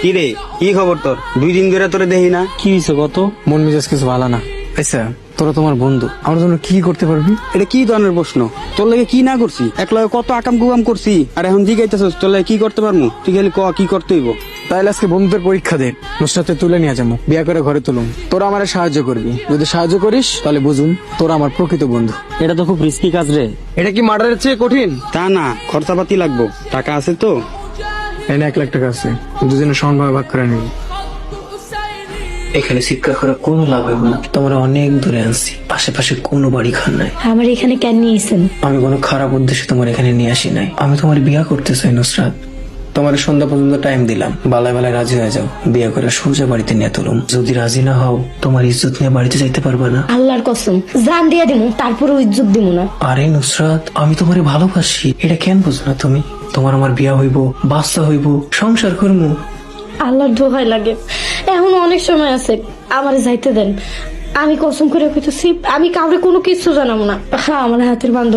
কি রে, কি খবর তোর? 2 দিন ধরে তোরে দেখি না। কি হয়েছে কত? মন মেজাজ কিছু ভালো না। আচ্ছা, তোরা তোমার বন্ধু, আমার জন্য কি করতে পারবি? এটা কি ধরনের প্রশ্ন? তোর লাগে কি না করছি? একলা কত আকাম কুকাম করছি, আর এখন জিগাইতেছস তোর লাগে কি করতে পারমু? তুই খালি ক কি করতে হইব। তাইলে আজকে বন্ধুদের পরীক্ষা দে, নুসরাতে তুলে নিয়ে যাবো, বিয়া করে ঘরে তুলুম। তোরা আমারে সাহায্য করবি, যদি সাহায্য করিস তাহলে বুঝুম তোরা আমার প্রকৃত বন্ধু। এটা তো খুব রিস্কি কাজ রে। এটা কি মার্ডারের চেয়ে কঠিন? তা না, খরচাপাতি লাগবো, টাকা আছে তো? এনে 1 লাখ টাকা আছে, দুজনে সমানভাবে ভাগ করে নিবি। এখানে চিৎকার করে কোনো লাভ হবে না। তোমরা অনেক দূরে আনছি, আশেপাশে কোনো বাড়ি খান নাই। আমার এখানে কেন নিয়েছেন? আমি কোনো খারাপ উদ্দেশ্যে তোমার এখানে নিয়ে আসি নাই। আমি তোমার বিয়া করতে চাই নুসরাত। তোমার সন্ধ্যা পর্যন্ত টাইম দিলাম, বালায় বালায় রাজি হয়ে যাও, বিয়ে করে সোজা বাড়িতে নিয়ে তুলুম। যদি রাজি না হও, তোমার ইজ্জত নিয়ে বাড়িতে যাইতে পারবে না। আল্লাহর কসম, জান দিয়ে দিমু, তারপরে ইজ্জত দিমু না। আরে নুসরাত, আমি তোমারে ভালোবাসি, এটা কেন বুঝো না তুমি? তোমার আমার বিয়া হইব, বাচ্চা হইব, সংসার করবো। আল্লাহর দোহাই লাগে, এখন অনেক সময় আছে, আমারে যাইতে দেন। আমি কসম করে কইতেছি, আমি কাউরে কোনো কিছু জানাবো না। হ্যাঁ, আমার হাতের বান্ধব